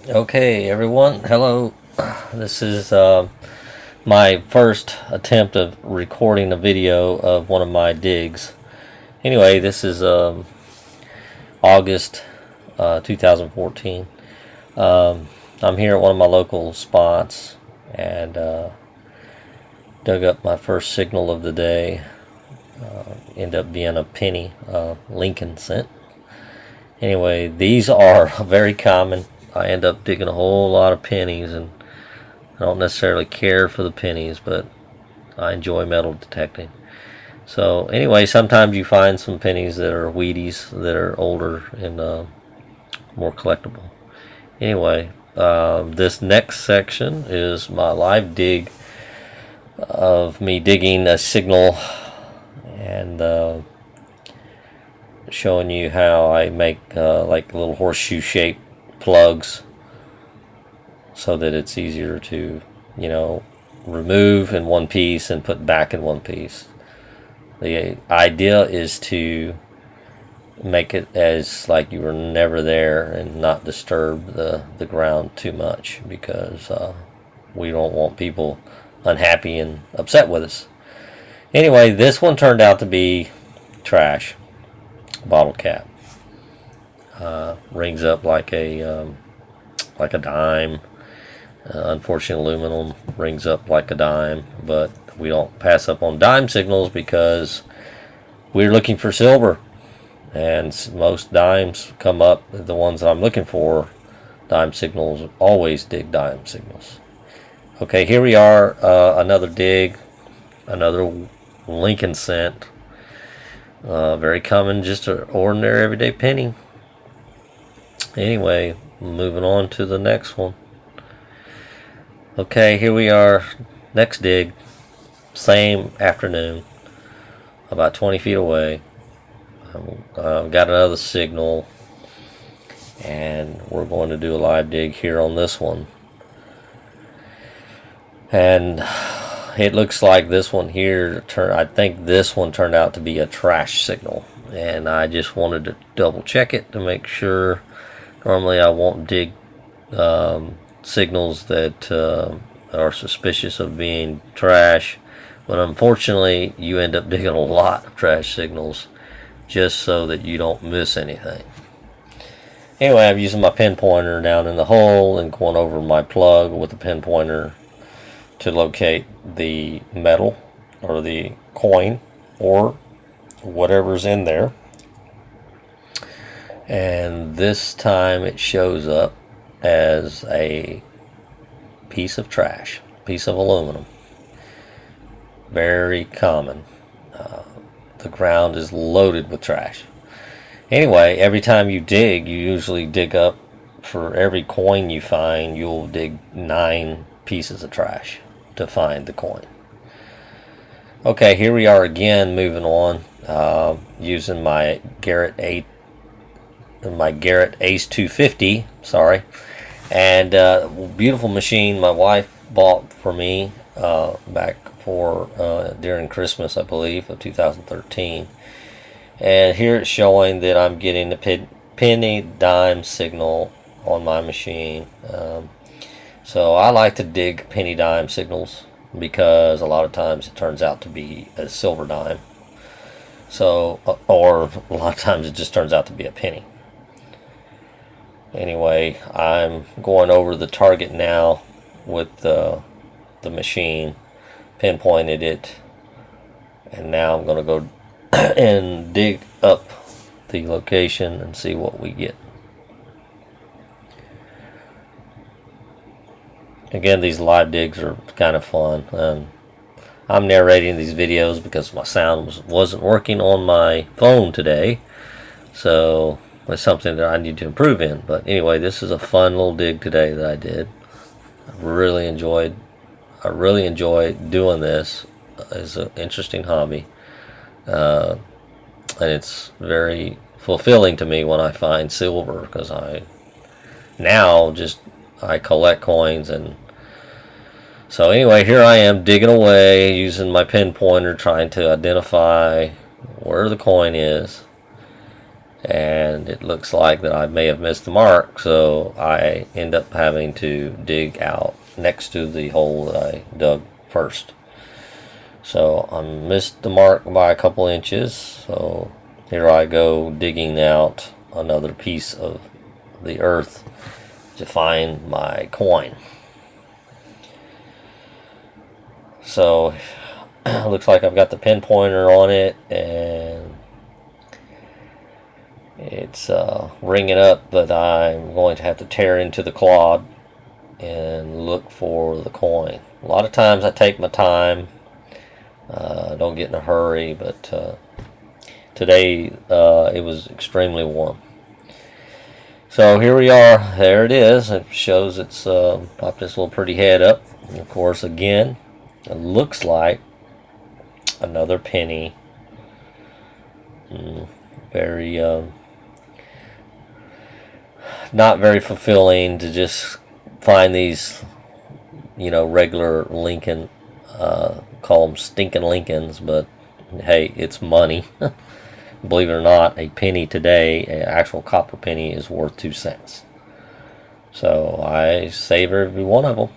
Okay, everyone, hello. This is my first attempt of recording a video of one of my digs. Anyway, this is August 2014. I'm here at one of my local spots and dug up my first signal of the day. Ended up being a penny Lincoln cent. Anyway, these are very common. I end up digging a whole lot of pennies, and I don't necessarily care for the pennies, but I enjoy metal detecting. So anyway, sometimes you find some pennies that are Wheaties that are older and more collectible. Anyway, this next section is my live dig of me digging a signal and showing you how I make like little horseshoe shaped plugs so that it's easier to, remove in one piece and put back in one piece. The idea is to make it as like you were never there and not disturb the ground too much, because we don't want people unhappy and upset with us. Anyway, this one turned out to be trash. Bottle cap. Rings up like a dime. Unfortunately, aluminum rings up like a dime, but we don't pass up on dime signals because we're looking for silver, and most dimes come up. The ones that I'm looking for, dime signals, always dig dime signals. Okay, here we are, another dig, another Lincoln cent. Very common, just an ordinary everyday penny. Anyway, moving on to the next one. Okay, here we are, next dig, same afternoon, about 20 feet away. Got another signal, and we're going to do a live dig here on this one. And it looks like this one here, I think this one turned out to be a trash signal, and I just wanted to double check it to make sure. Normally I won't dig signals that are suspicious of being trash, but unfortunately you end up digging a lot of trash signals just so that you don't miss anything. Anyway, I'm using my pinpointer down in the hole and going over my plug with the pinpointer to locate the metal or the coin or whatever's in there. And this time it shows up as a piece of trash, piece of aluminum. Very common. The ground is loaded with trash. Anyway, every time you dig, you usually dig up, for every coin you find, you'll dig 9 pieces of trash to find the coin. Okay, here we are again, moving on, using my Garrett Ace 250, sorry, and beautiful machine my wife bought for me back for during Christmas, I believe, of 2013. And here it's showing that I'm getting a penny dime signal on my machine. So I like to dig penny dime signals because a lot of times it turns out to be a silver dime. So, or a lot of times it just turns out to be a penny. Anyway, I'm going over the target now with the machine, pinpointed it, and now I'm going to go and dig up the location and see what we get. Again, these live digs are kind of fun. I'm narrating these videos because my sound wasn't working on my phone today, so it's something that I need to improve in. But anyway, this is a fun little dig today that I did. I really enjoyed doing this. It's an interesting hobby, and it's very fulfilling to me when I find silver, because I collect coins. And so anyway, here I am digging away using my pinpointer, trying to identify where the coin is. and it looks like that I may have missed the mark, so I end up having to dig out next to the hole that I dug first. So I missed the mark by a couple inches, so here I go digging out another piece of the earth to find my coin. So looks like I've got the pinpointer on it, and it's ringing up, but I'm going to have to tear into the clod and look for the coin. A lot of times I take my time, don't get in a hurry, but today it was extremely warm. So here we are. There it is. It shows it's popped this little pretty head up. And of course, again, it looks like another penny. Very not very fulfilling to just find these, regular Lincoln, call them stinking Lincolns, but hey, it's money. Believe it or not, a penny today, an actual copper penny, is worth 2 cents. So I save every one of them.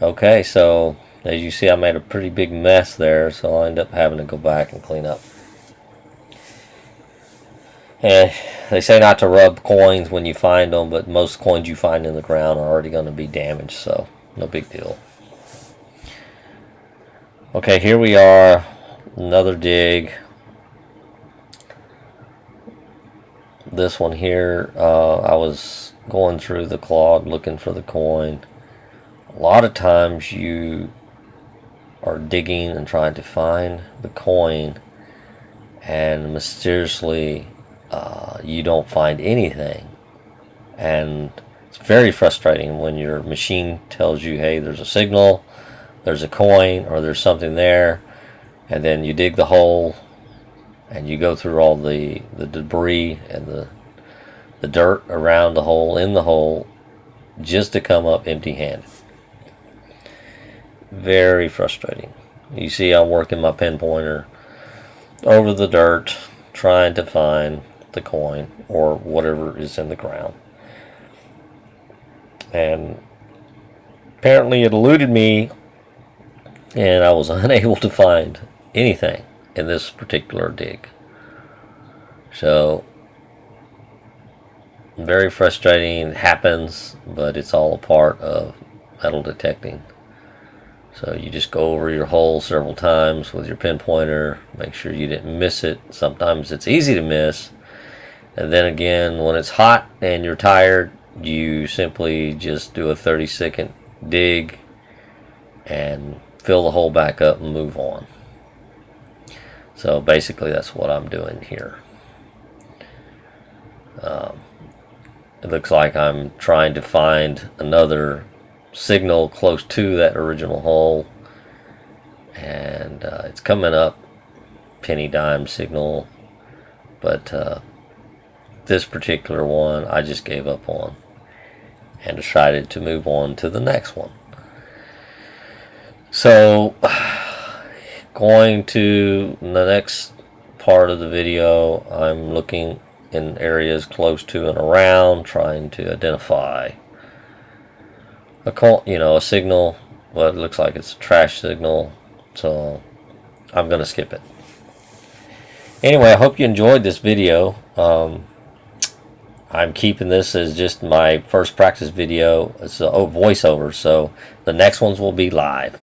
Okay, so as you see, I made a pretty big mess there, so I'll end up having to go back and clean up. And they say not to rub coins when you find them, but most coins you find in the ground are already going to be damaged, so no big deal. Okay, here we are, another dig. This one here, I was going through the clod looking for the coin. A lot of times you are digging and trying to find the coin, and mysteriously you don't find anything, and it's very frustrating when your machine tells you, hey, there's a signal, there's a coin, or there's something there, and then you dig the hole and you go through all the debris and the dirt around the hole, in the hole, just to come up empty-handed. Very frustrating. You see I'm working my pinpointer over the dirt trying to find the coin or whatever is in the ground, and apparently it eluded me, and I was unable to find anything in this particular dig. So very frustrating. It happens, but it's all a part of metal detecting. So you just go over your hole several times with your pinpointer, make sure you didn't miss it. Sometimes it's easy to miss, and then again, when it's hot and you're tired, you simply just do a 30-second dig and fill the hole back up and move on. So basically that's what I'm doing here. It looks like I'm trying to find another signal close to that original hole, and it's coming up penny dime signal, but this particular one I just gave up on and decided to move on to the next one. So going to the next part of the video, I'm looking in areas close to and around, trying to identify a signal, but it looks like it's a trash signal, so I'm gonna skip it. Anyway, I hope you enjoyed this video. I'm keeping this as just my first practice video. It's a voiceover, so the next ones will be live.